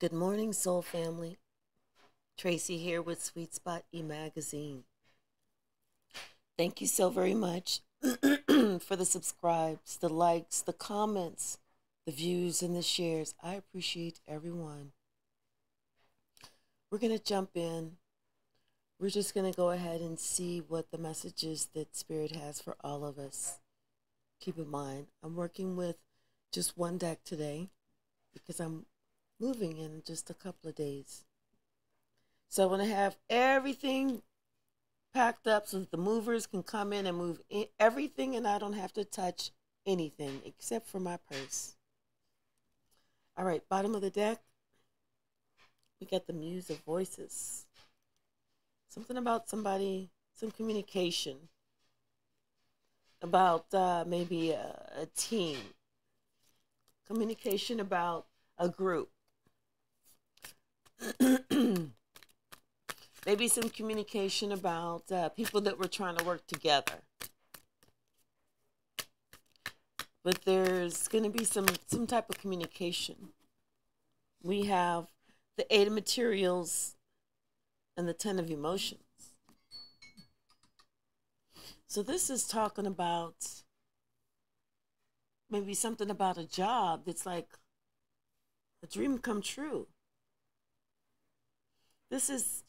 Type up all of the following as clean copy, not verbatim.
Good morning, Soul Family. Tracy here with Sweet Spot e-magazine. Thank you so very much for the subscribes, the likes, the comments, the views, and the shares. I appreciate everyone. We're going to jump in. We're just going to go ahead and see what the message is that Spirit has for all of us. Keep in mind, I'm working with just one deck today because I'm moving in just a couple of days. So I want to have everything packed up so that the movers can come in and move everything, and I don't have to touch anything except for my purse. All right, bottom of the deck, we got the Muse of Voices. Something about somebody, some communication about maybe a team, communication about a group. Maybe some communication about people that were trying to work together. But there's going to be some type of communication. We have the Eight of Materials and the Ten of Emotions. So this is talking about maybe something about a job that's like a dream come true. This is,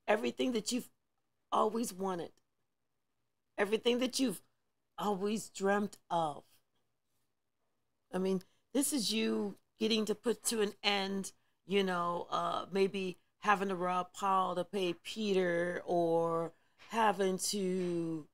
everything that you've always wanted, everything that you've always dreamt of. I mean, this is you getting to put to an end, maybe having to rob Paul to pay Peter, or having to,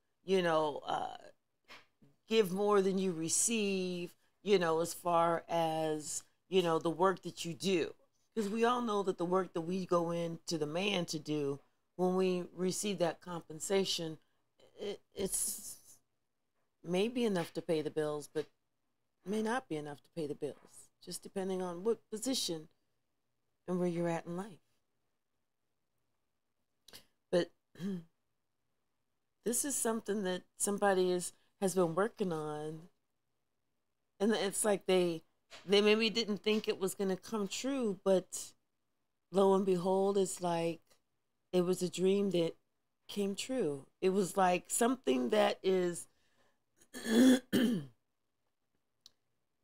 give more than you receive, as far as, the work that you do. Because we all know that the work that we go into the man to do, when we receive that compensation, it's maybe enough to pay the bills, but may not be enough to pay the bills, just depending on what position and where you're at in life. But this is something that somebody has been working on, and it's like they maybe didn't think it was going to come true, but lo and behold, it's like it was a dream that came true. It was like something that is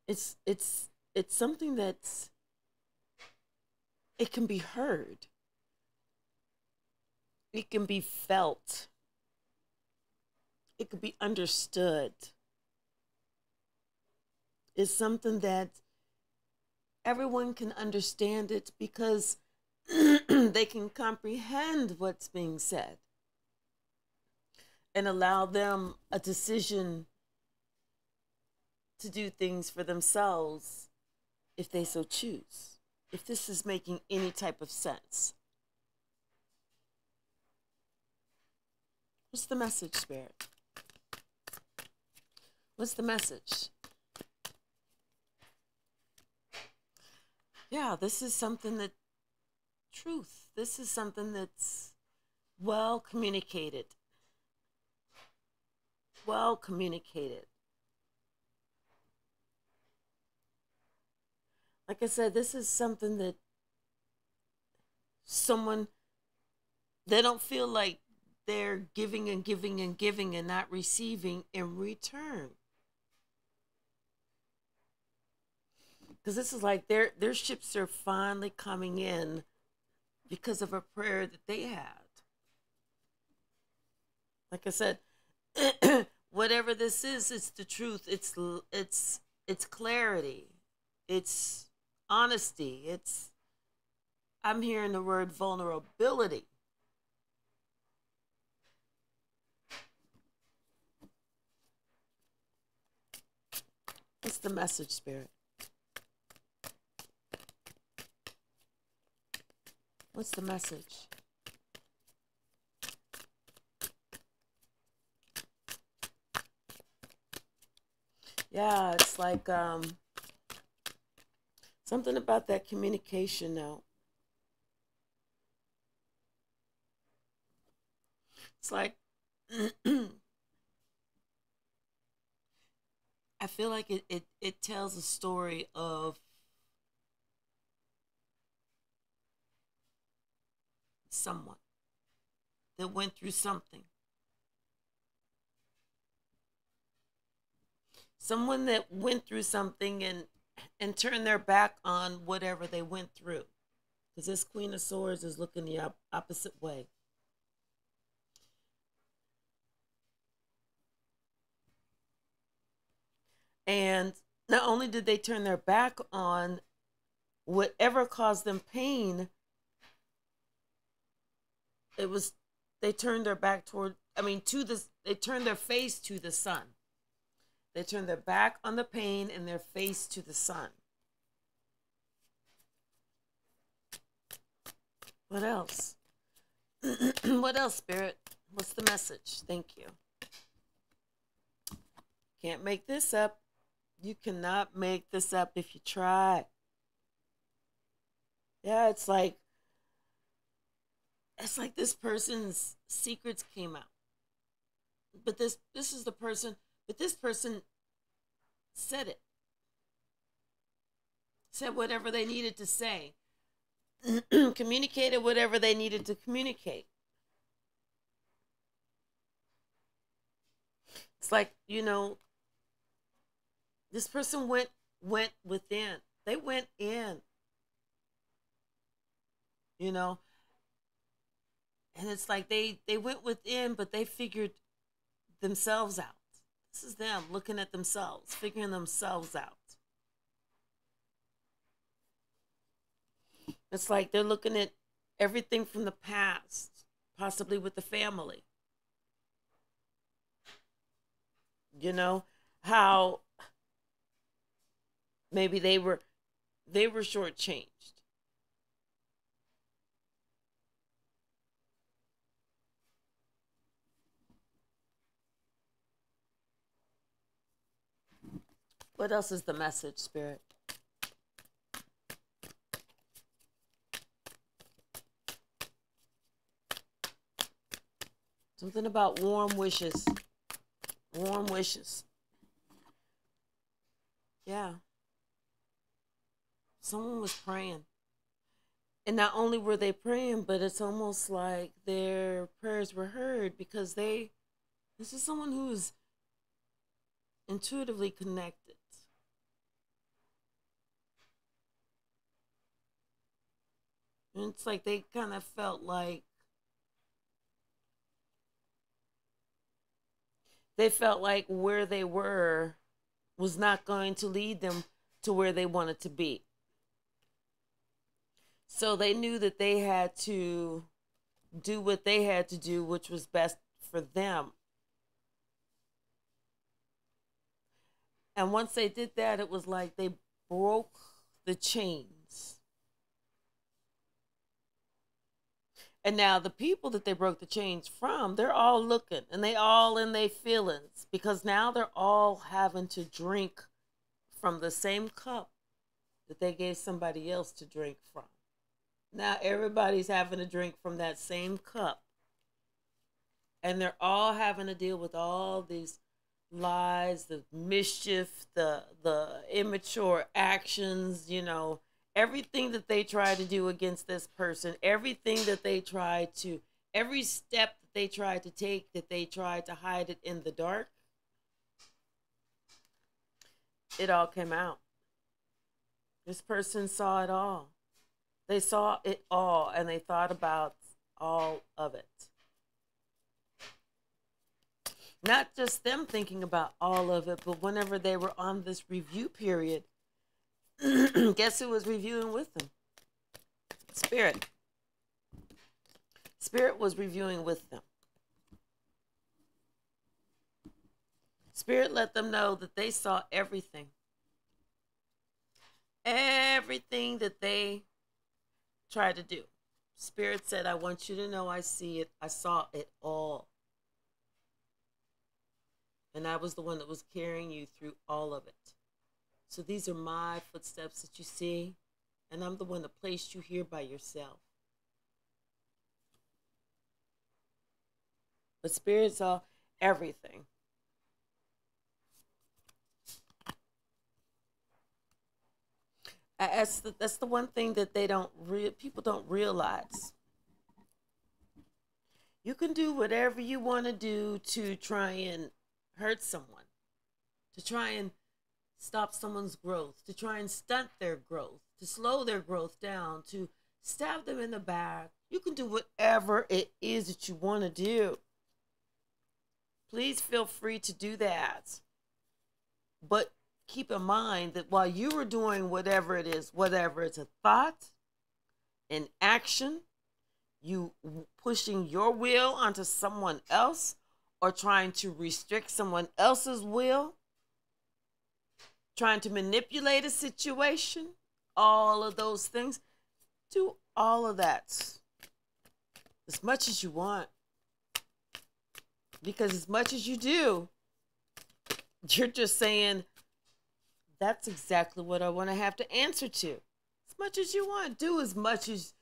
it's something that's, it can be heard, it can be felt, it could be understood. It's something that everyone can understand it because they can comprehend what's being said and allow them a decision to do things for themselves if they so choose. If this is making any type of sense. What's the message, Spirit? What's the message? Yeah, this is something that, truth, this is something that's well communicated. Well communicated. Like I said, this is something that someone, they don't feel like they're giving and giving and giving and not receiving in return. Because this is like their ships are finally coming in because of a prayer that they had. Like I said, whatever this is, it's the truth. It's clarity. It's honesty. I'm hearing the word vulnerability. What's the message, Spirit? What's the message? Yeah, it's like something about that communication now. It's like I feel like it tells a story of someone that went through something. Someone that went through something and turned their back on whatever they went through. Because this Queen of Swords is looking the opposite way. And not only did they turn their back on whatever caused them pain, they turned their back toward, they turned their face to the sun. They turned their back on the pain and their face to the sun. What else? What else, Spirit? What's the message? Thank you. Can't make this up. You cannot make this up if you try. Yeah, it's like this person's secrets came out. But this is the person, but this person said it. Said whatever they needed to say. Communicated whatever they needed to communicate. It's like, this person went within. They went in. And it's like they went within, but they figured themselves out. This is them looking at themselves, figuring themselves out. It's like they're looking at everything from the past, possibly with the family. How maybe they were shortchanged. What else is the message, Spirit? Something about warm wishes. Warm wishes. Yeah. Someone was praying. And not only were they praying, but it's almost like their prayers were heard because this is someone who's intuitively connected. And it's like they kind of felt like where they were was not going to lead them to where they wanted to be. So they knew that they had to do what they had to do, which was best for them. And once they did that, it was like they broke the chains. And now the people that they broke the chains from, they're all looking and they all in their feelings because now they're all having to drink from the same cup that they gave somebody else to drink from. Now everybody's having to drink from that same cup. And they're all having to deal with all these lies, the mischief, the immature actions, everything that they try to do against this person, every step that they tried to take, that they tried to hide it in the dark, it all came out. This person saw it all. They saw it all and they thought about all of it. Not just them thinking about all of it, but whenever they were on this review period, guess who was reviewing with them? Spirit. Spirit was reviewing with them. Spirit let them know that they saw everything. Everything that they tried to do. Spirit said, I want you to know I see it. I saw it all. And I was the one that was carrying you through all of it. So these are my footsteps that you see. And I'm the one that placed you here by yourself. But Spirit saw everything. That's the one thing that people don't realize. You can do whatever you want to do to try and hurt someone, to try and stop someone's growth, to try and stunt their growth, to slow their growth down, to stab them in the back. You can do whatever it is that you want to do. Please feel free to do that. But keep in mind that while you are doing whatever it is, whatever it's a thought, an action, you pushing your will onto someone else, or trying to restrict someone else's will, trying to manipulate a situation, all of those things, do all of that as much as you want. Because as much as you do, you're just saying, that's exactly what I want to have to answer to. As much as you want, do as much as,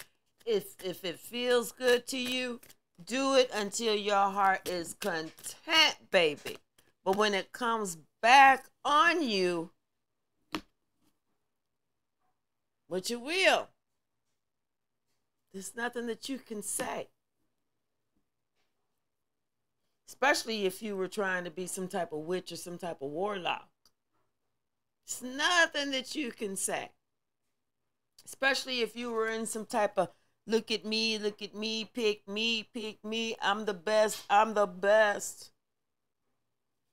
if it feels good to you, do it until your heart is content, baby. But when it comes back on you, which it will, there's nothing that you can say. Especially if you were trying to be some type of witch or some type of warlock. It's nothing that you can say. Especially if you were in some type of look at me, pick me, I'm the best, I'm the best.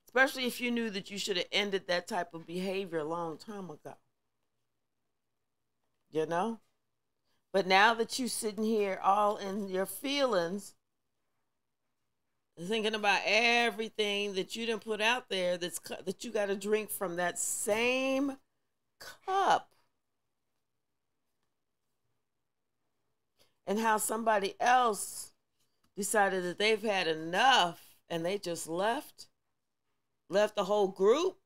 Especially if you knew that you should have ended that type of behavior a long time ago. You know? But now that you're sitting here all in your feelings, thinking about everything that you didn't put out there, that you got to drink from that same cup. And how somebody else decided that they've had enough and they just left the whole group,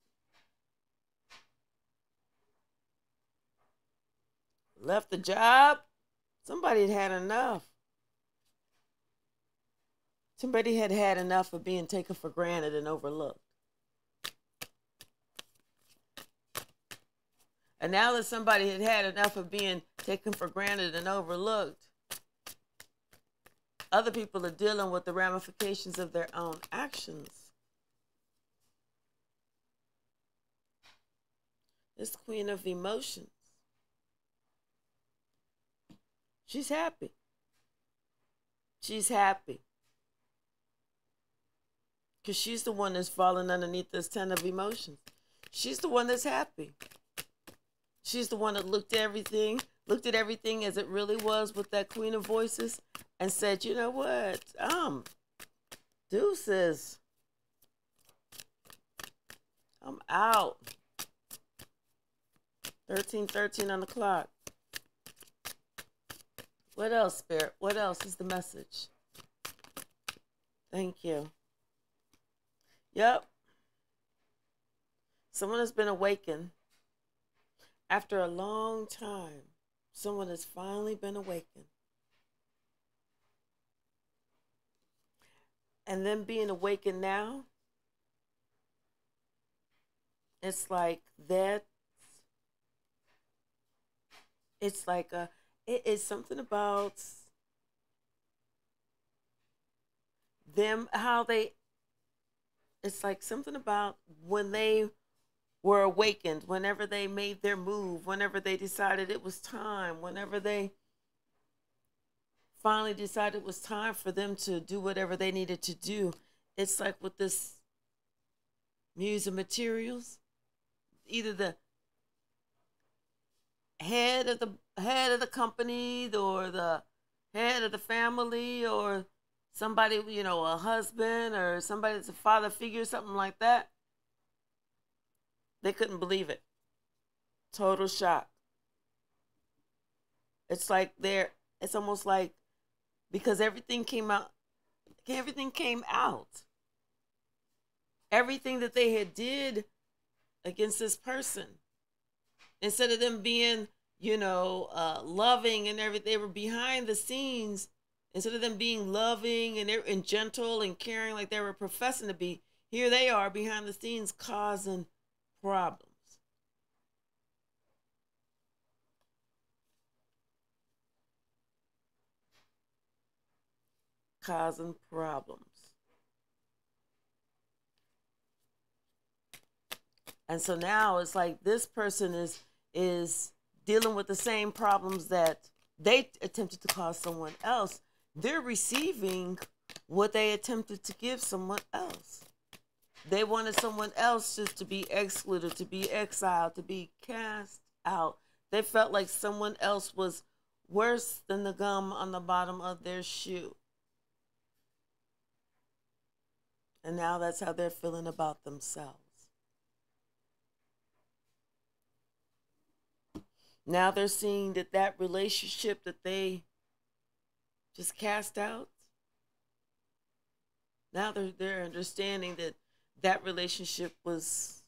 left the job. Somebody had had enough. Somebody had had enough of being taken for granted and overlooked. And now that somebody had had enough of being taken for granted and overlooked, other people are dealing with the ramifications of their own actions. This Queen of Emotions, she's happy. She's happy. Because she's the one that's falling underneath this 10 of emotions. She's the one that's happy. She's the one that looked at everything as it really was with that Queen of Voices and said, you know what? Deuces. I'm out. 13:13 on the clock. What else, Spirit? What else is the message? Thank you. Yep. Someone has been awakened. After a long time, someone has finally been awakened. And then being awakened now, it's like that. It's like it is something about them, how they, it's like something about when they were awakened, whenever they made their move, whenever they decided it was time, whenever they finally decided it was time for them to do whatever they needed to do. It's like with this Muse of Materials, either the head of the company or the head of the family or somebody, you know, a husband or somebody that's a father figure, something like that. They couldn't believe it. Total shock. It's like it's almost like, because everything came out. Everything that they had did against this person, instead of them being, you know, loving and everything, they were behind the scenes. Instead of them being loving and gentle and caring like they were professing to be, here they are behind the scenes causing problems. causing problems. And so now it's like this person is dealing with the same problems that they attempted to cause someone else. They're receiving what they attempted to give someone else. They wanted someone else just to be excluded, to be exiled, to be cast out. They felt like someone else was worse than the gum on the bottom of their shoe. And now that's how they're feeling about themselves. Now they're seeing that that relationship that they just cast out, now they're understanding that that relationship was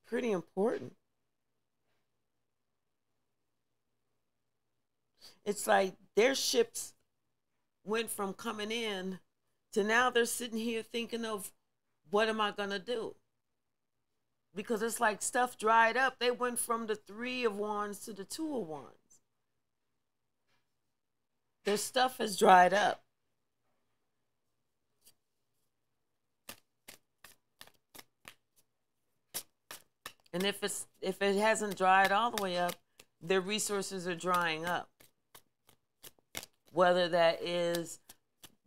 pretty important. It's like their ships went from coming in to now they're sitting here thinking of, what am I going to do? Because it's like stuff dried up. They went from the 3 of Wands to the 2 of Wands. Their stuff has dried up. And if it hasn't dried all the way up, their resources are drying up. Whether that is,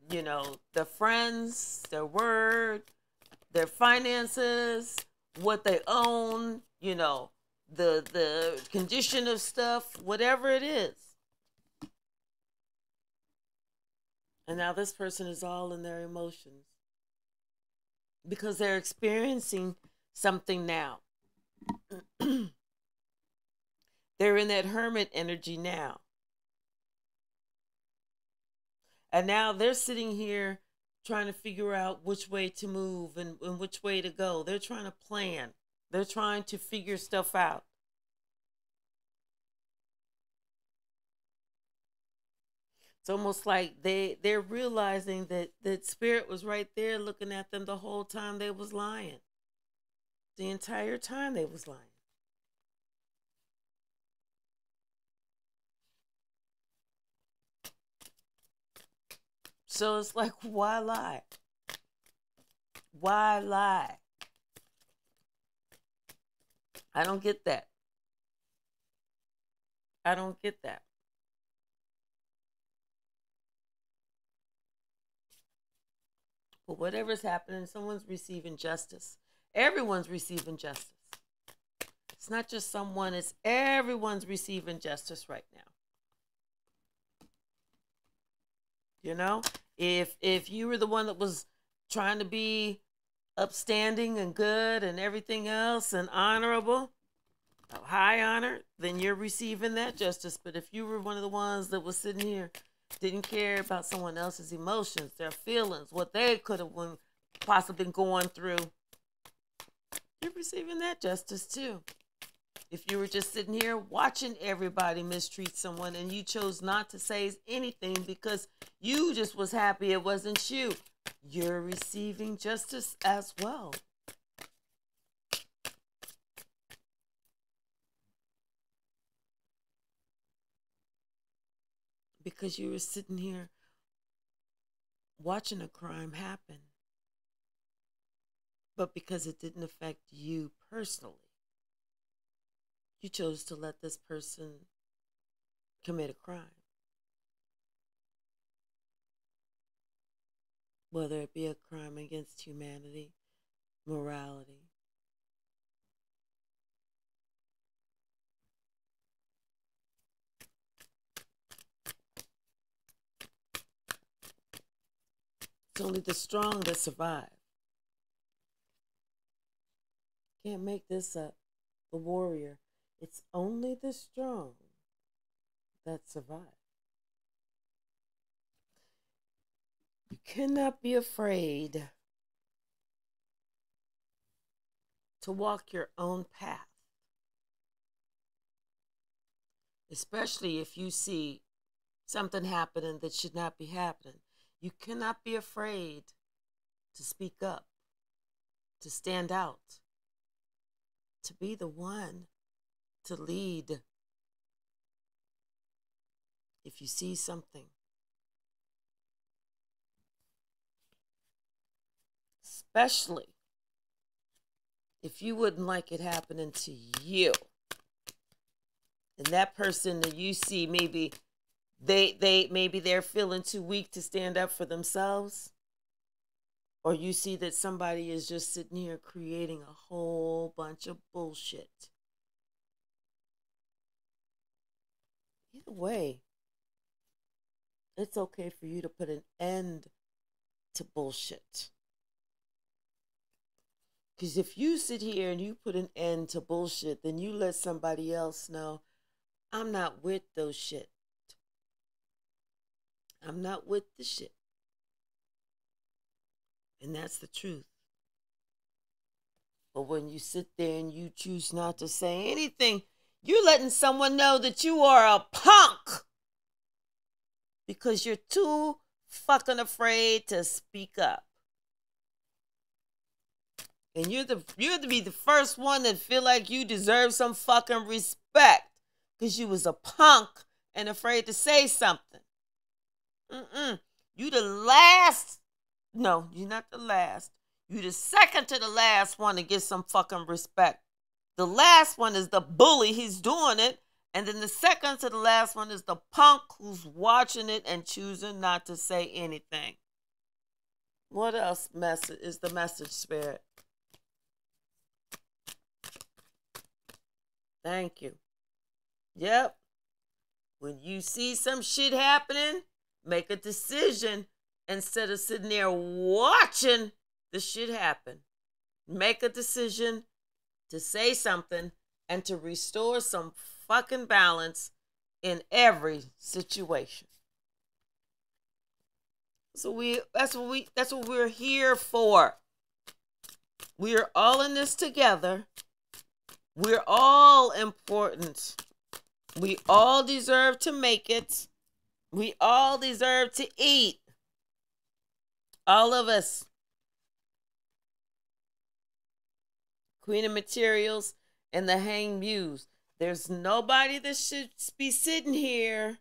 their friends, their word, their finances, what they own, the condition of stuff, whatever it is. And now this person is all in their emotions because they're experiencing something now. They're in that hermit energy now. And now they're sitting here trying to figure out which way to move and which way to go. They're trying to plan. They're trying to figure stuff out. It's almost like they're realizing that spirit was right there looking at them the whole time they was lying. The entire time they was lying. So it's like, why lie? Why lie? I don't get that. I don't get that. But whatever's happening, someone's receiving justice. Everyone's receiving justice. It's not just someone, it's everyone's receiving justice right now. If you were the one that was trying to be upstanding and good and everything else and honorable, high honor, then you're receiving that justice. But if you were one of the ones that was sitting here, didn't care about someone else's emotions, their feelings, what they could have possibly been going through, you're receiving that justice too. If you were just sitting here watching everybody mistreat someone and you chose not to say anything because you just was happy it wasn't you, you're receiving justice as well. Because you were sitting here watching a crime happen. But because it didn't affect you personally, you chose to let this person commit a crime. Whether it be a crime against humanity, morality. It's only the strong that survive. Can't make this up. The warrior. It's only the strong that survive. You cannot be afraid to walk your own path. Especially if you see something happening that should not be happening. You cannot be afraid to speak up, to stand out, to be the one to lead. If you see something, especially if you wouldn't like it happening to you. And that person that you see, maybe they're feeling too weak to stand up for themselves. Or you see that somebody is just sitting here creating a whole bunch of bullshit. Either way, it's okay for you to put an end to bullshit. Because if you sit here and you put an end to bullshit, then you let somebody else know, I'm not with those shit. I'm not with the shit. And that's the truth. But when you sit there and you choose not to say anything, you're letting someone know that you are a punk. Because you're too fucking afraid to speak up. And you're to be the first one that feel like you deserve some fucking respect. Because you was a punk and afraid to say something. You the last. No, you're not the last. You the second to the last one to get some fucking respect. The last one is the bully. He's doing it. And then the second to the last one is the punk who's watching it and choosing not to say anything. What else is the message, Spirit? Thank you. Yep. When you see some shit happening, make a decision instead of sitting there watching the shit happen. Make a decision to say something and to restore some fucking balance in every situation. So that's what we're here for. We're all in this together. We're all important. We all deserve to make it. We all deserve to eat. All of us. Queen of Materials and the Hanged Muse. There's nobody that should be sitting here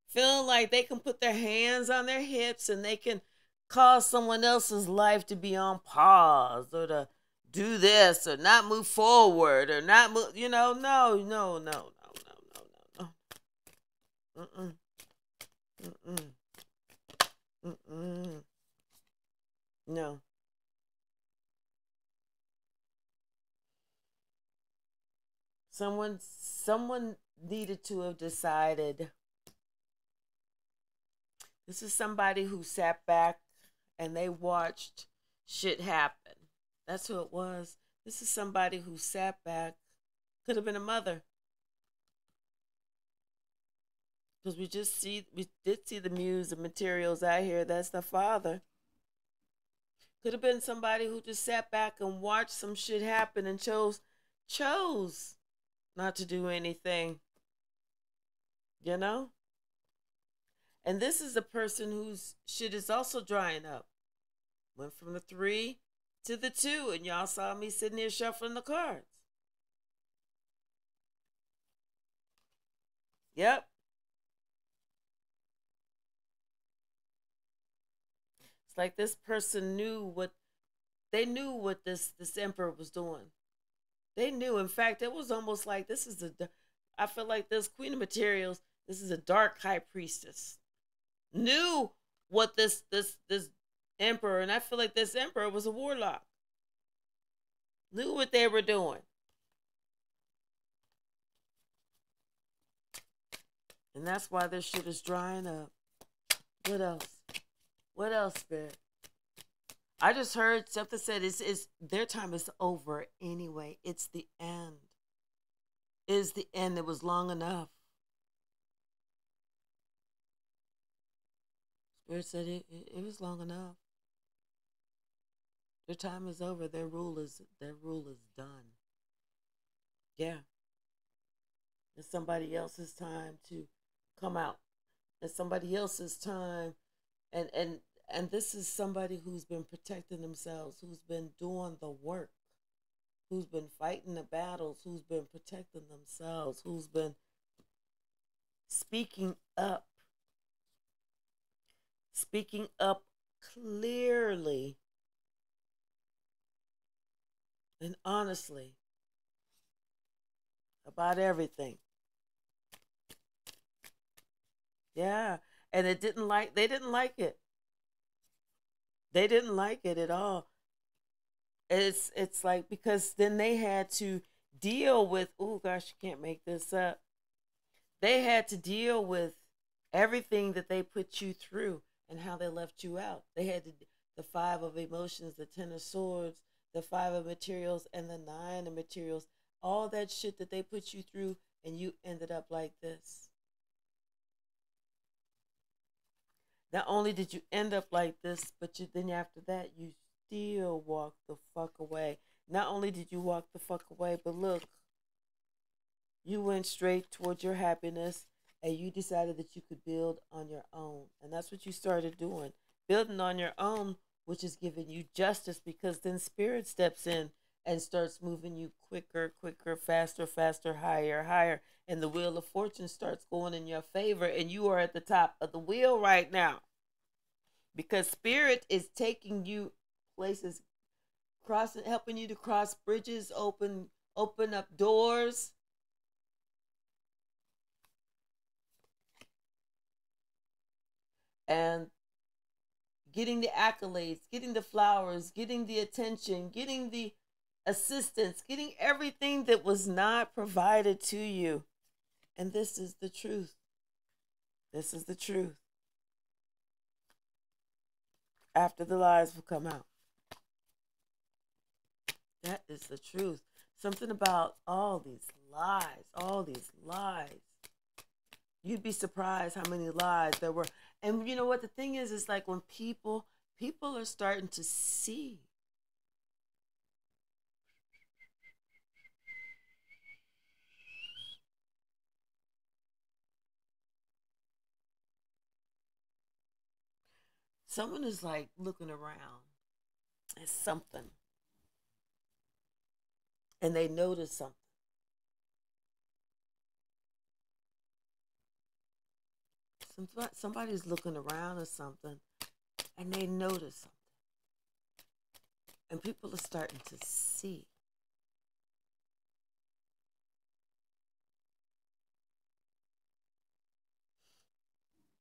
feeling like they can put their hands on their hips and they can cause someone else's life to be on pause or to do this or not move forward or not move, no. No. Someone needed to have decided. This is somebody who sat back and they watched shit happen. That's who it was. This is somebody who sat back. Could have been a mother. Because we did see the muse of Materials out here. That's the father. Could have been somebody who just sat back and watched some shit happen and chose not to do anything. You know? And this is a person whose shit is also drying up. Went from the 3 to the 2, and y'all saw me sitting here shuffling the cards. Yep. It's like this person knew what this emperor was doing. They knew. In fact, it was almost like I feel like this Queen of Materials, this is a dark high priestess. Knew what this emperor, and I feel like this emperor was a warlock. Knew what they were doing. And that's why this shit is drying up. What else? What else, Spirit? I just heard something said it's their time is over anyway. It's the end. It is the end. It was long enough. Spirit said it was long enough. Their time is over. Their rule is done. Yeah. It's somebody else's time to come out. It's somebody else's time. And this is somebody who's been protecting themselves, who's been doing the work, who's been fighting the battles, who's been protecting themselves, who's been speaking up clearly and honestly about everything. Yeah. And they didn't like it. They didn't like it at all. It's like, because then they had to deal with, oh gosh, you can't make this up. They had to deal with everything that they put you through and how they left you out. They had the five of emotions, the 10 of swords, the five of materials, and the 9 of materials. All that shit that they put you through, and you ended up like this. Not only did you end up like this, but then after that, you still walked the fuck away. Not only did you walk the fuck away, but look, you went straight towards your happiness, and you decided that you could build on your own. And that's what you started doing. Building on your own, which is giving you justice, because then spirit steps in and starts moving you quicker, quicker, faster, faster, higher, higher. And the wheel of fortune starts going in your favor, and you are at the top of the wheel right now. Because spirit is taking you places, crossing, helping you to cross bridges, open up doors. And getting the accolades, getting the flowers, getting the attention, getting the assistance, getting everything that was not provided to you. And this is the truth. This is the truth. After the lies will come out. That is the truth. Something about all these lies, all these lies. You'd be surprised how many lies there were. And you know what the thing is like when people are starting to see. Someone is like looking around at something, and they notice something. Somebody's looking around at something, and they notice something. And people are starting to see.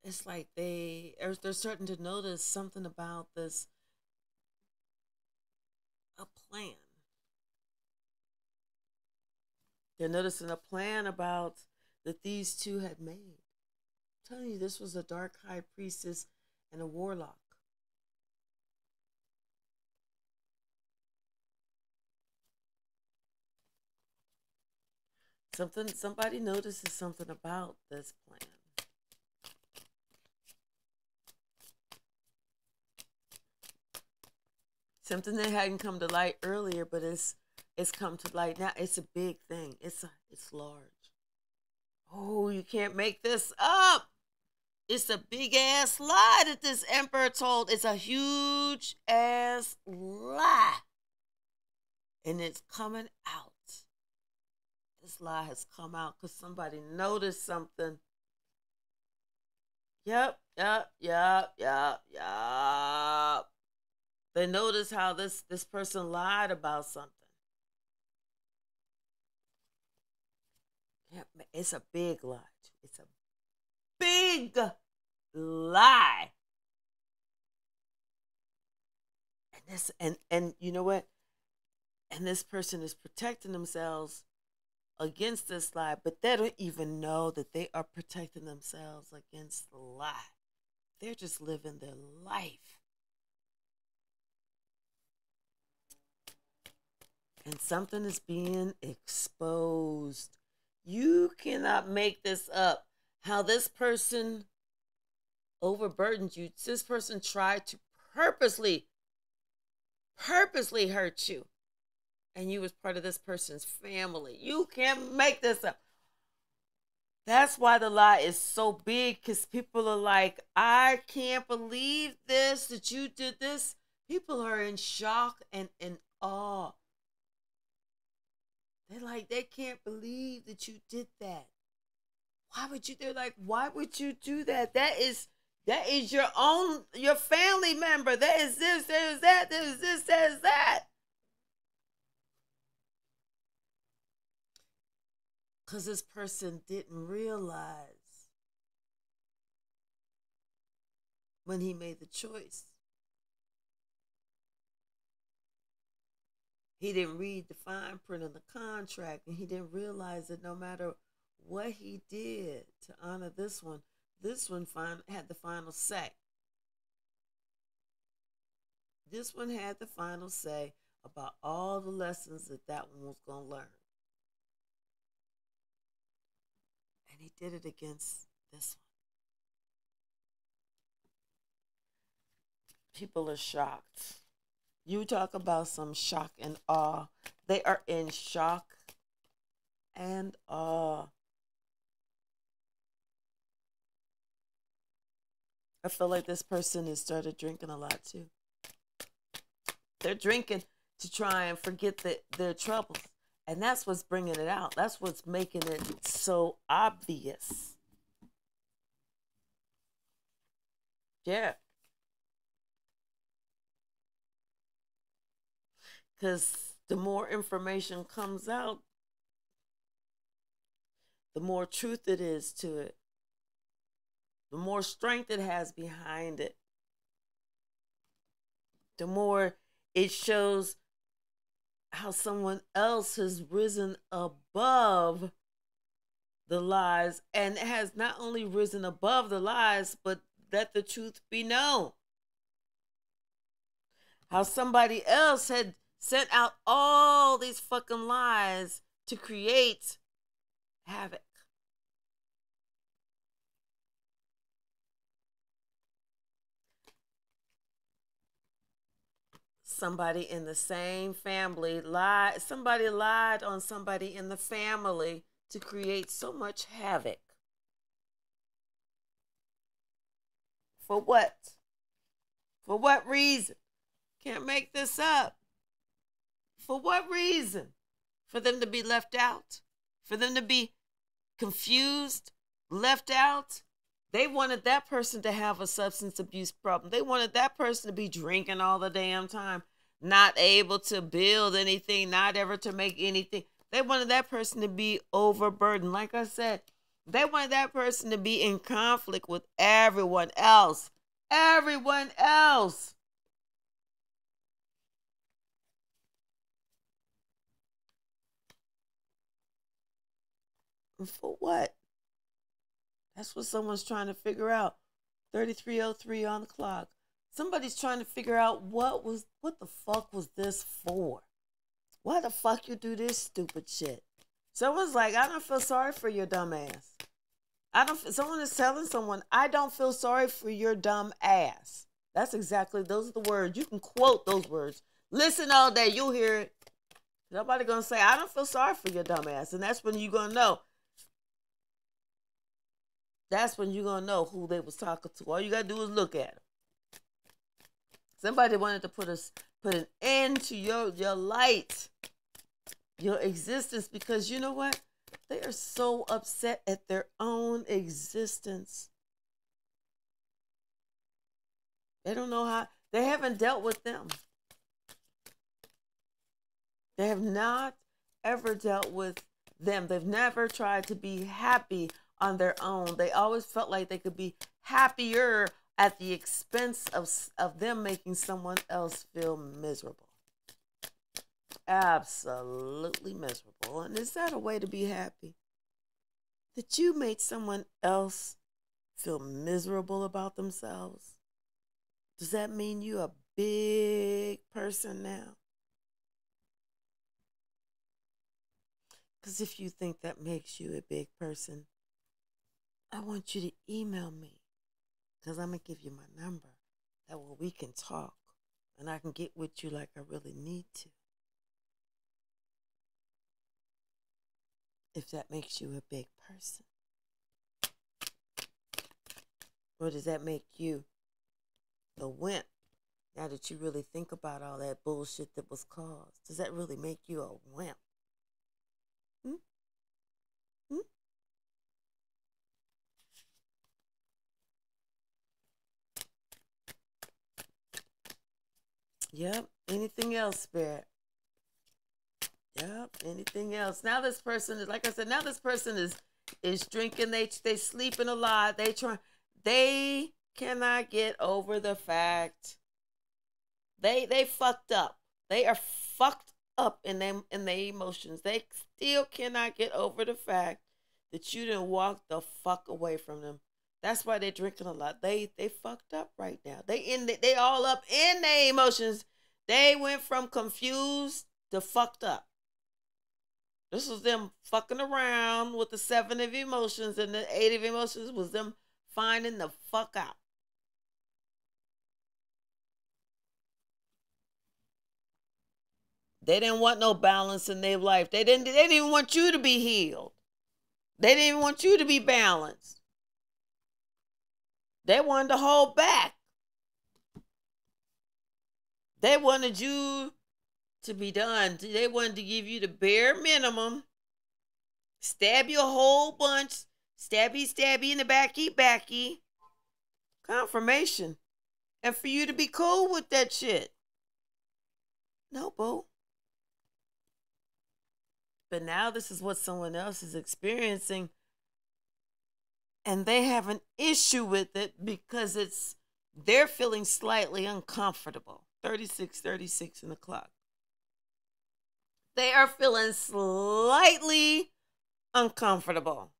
It's like they're starting to notice something about this, a plan. They're noticing a plan about that these two had made. I'm telling you, this was a dark high priestess and a warlock. Somebody notices something about this plan. Something that hadn't come to light earlier, but it's come to light now. It's a big thing. It's large. Oh, you can't make this up. It's a big ass lie that this emperor told. It's a huge ass lie. And it's coming out. This lie has come out because somebody noticed something. Yep. They noticed how this person lied about something. Yeah, it's a big lie. It's a big lie. And you know what? And this person is protecting themselves against this lie, but they don't even know that they are protecting themselves against the lie. They're just living their life. And something is being exposed. You cannot make this up. How this person overburdened you. This person tried to purposely hurt you. And you was part of this person's family. You can't make this up. That's why the lie is so big, because people are like, I can't believe this, that you did this. People are in shock and in awe. They can't believe that you did that. They're like, why would you do that? That is your family member. That is this, that is that, that is this, that is that. Because this person didn't realize when he made the choice. He didn't read the fine print of the contract, and he didn't realize that no matter what he did to honor this one had the final say. This one had the final say about all the lessons that one was going to learn. And he did it against this one. People are shocked. You talk about some shock and awe. They are in shock and awe. I feel like this person has started drinking a lot too. They're drinking to try and forget their troubles. And that's what's bringing it out. That's what's making it so obvious. Yeah. Because the more information comes out, the more truth it is to it, the more strength it has behind it, the more it shows how someone else has risen above the lies, and has not only risen above the lies, but let the truth be known. How somebody else had sent out all these fucking lies to create havoc. Somebody in the same family lied. Somebody lied on somebody in the family to create so much havoc. For what? For what reason? Can't make this up. For what reason? For them to be left out? For them to be confused, left out? They wanted that person to have a substance abuse problem. They wanted that person to be drinking all the damn time, not able to build anything, not ever to make anything. They wanted that person to be overburdened. Like I said, they wanted that person to be in conflict with everyone else. Everyone else. And for what? That's what someone's trying to figure out. 3303 on the clock. Somebody's trying to figure out what the fuck was this for? Why the fuck you do this stupid shit? Someone's like, I don't feel sorry for your dumb ass. Someone is telling someone, I don't feel sorry for your dumb ass. Those are the words. You can quote those words. Listen all day, you'll hear it. Nobody gonna say, I don't feel sorry for your dumb ass. And that's when you're gonna know. That's when you're gonna know who they was talking to. All you gotta do is look at them. Somebody wanted to put an end to your light, your existence, because you know what? They are so upset at their own existence. They don't know how. They haven't dealt with them. They have not ever dealt with them. They've never tried to be happy on their own. They always felt like they could be happier at the expense of them making someone else feel miserable. Absolutely miserable. And is that a way to be happy? That you made someone else feel miserable about themselves? Does that mean you're a big person now? Because if you think that makes you a big person, I want you to email me. Because I'm going to give you my number. That way we can talk. And I can get with you like I really need to. If that makes you a big person. Or does that make you a wimp? Now that you really think about all that bullshit that was caused. Does that really make you a wimp? Yep. Anything else, Spirit? Yep. Anything else? Now this person is, like I said, now this person is drinking. They sleeping a lot. They cannot get over the fact they fucked up. They are fucked up in them in their emotions. They still cannot get over the fact that you didn't walk the fuck away from them. That's why they're drinking a lot. They fucked up right now. They all up in their emotions. They went from confused to fucked up. This was them fucking around with the 7 of emotions, and the 8 of emotions was them finding the fuck out. They didn't want no balance in their life. They didn't even want you to be healed. They didn't even want you to be balanced. They wanted to hold back. They wanted you to be done. They wanted to give you the bare minimum. Stab you a whole bunch. Stabby in the backy. Confirmation. And for you to be cool with that shit. No, boo. But now this is what someone else is experiencing. And they have an issue with it because they're feeling slightly uncomfortable. 36 in the clock. They are feeling slightly uncomfortable.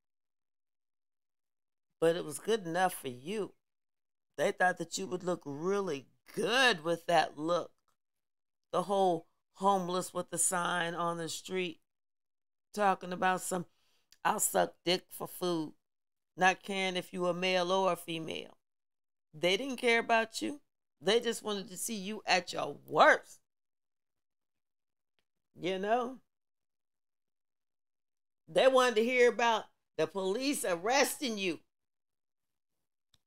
But it was good enough for you. They thought that you would look really good with that look. The whole homeless with the sign on the street talking about some, I'll suck dick for food, not caring if you a male or a female. They didn't care about you. They just wanted to see you at your worst. You know? They wanted to hear about the police arresting you.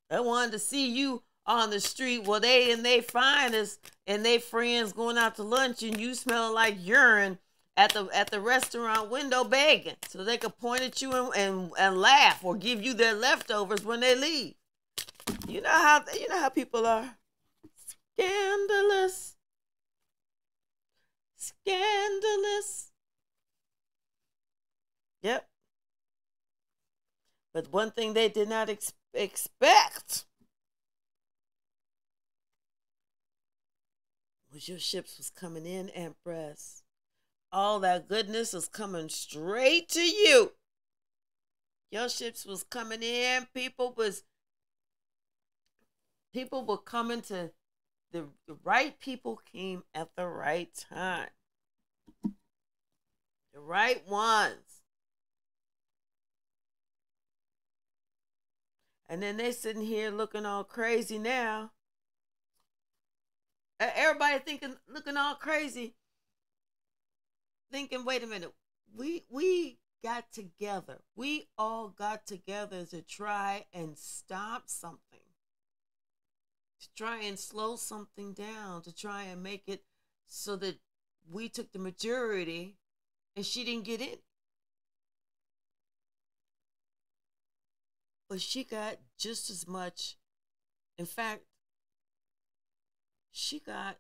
They wanted to see you on the street while they and they finest and they friends going out to lunch and you smelling like urine at the restaurant window begging so they could point at you and laugh or give you their leftovers when they leave. You know how people are. Scandalous. Yep. But one thing they did not expect was your ships was coming in, Empress. All that goodness was coming straight to you. Your ships was coming in. People were coming to the right people came at the right time. The right ones. And then they sitting here looking all crazy now. Everybody looking all crazy. Thinking, wait a minute, we got together. We all got together to try and stop something. To try and slow something down. To try and make it so that we took the majority and she didn't get in. But she got just as much. In fact, she got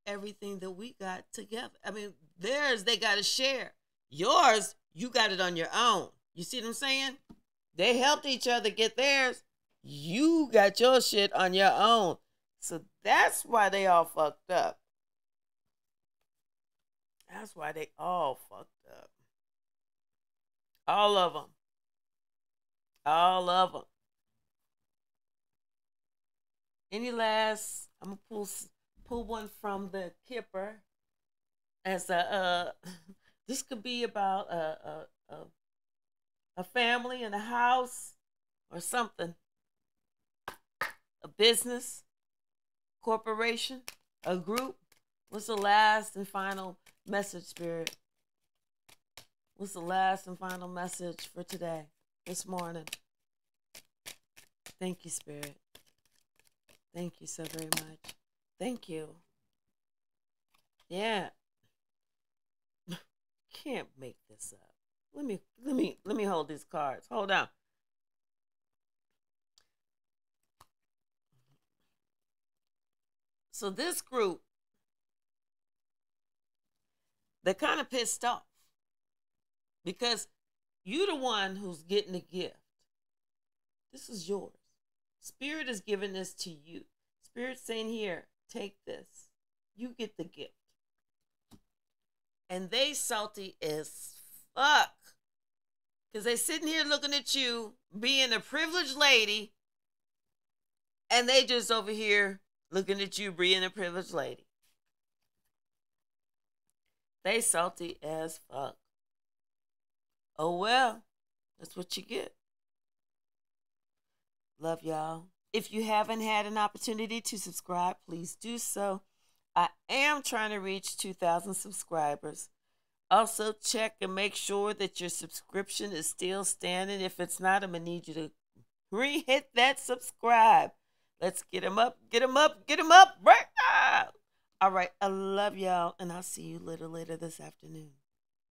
everything that we got together. I mean, theirs, they got to share. Yours, you got it on your own. You see what I'm saying? They helped each other get theirs. You got your shit on your own. So that's why they all fucked up. That's why they all fucked up. All of them. All of them. Any last? I'm gonna pull one from the Kipper as a this could be about a family and a house or something, a business, corporation, a group. What's the last and final message, Spirit? What's the last and final message for today, this morning? Thank you, Spirit. Thank you so very much. Thank you. Yeah. Can't make this up. Let me hold these cards. Hold on. So this group They're kind of pissed off because you're the one who's getting the gift. This is yours. Spirit is giving this to you. Spirit's saying, here, take this. You get the gift. And they salty as fuck. Because they sitting here looking at you, being a privileged lady, and they just over here looking at you being a privileged lady. They salty as fuck. Oh well, that's what you get. Love y'all. If you haven't had an opportunity to subscribe, please do so. I am trying to reach 2,000 subscribers. Also, check and make sure that your subscription is still standing. If it's not, I'm going to need you to re-hit that subscribe. Let's get them up, get them up, get them up. Right now. All right, I love y'all, and I'll see you later this afternoon.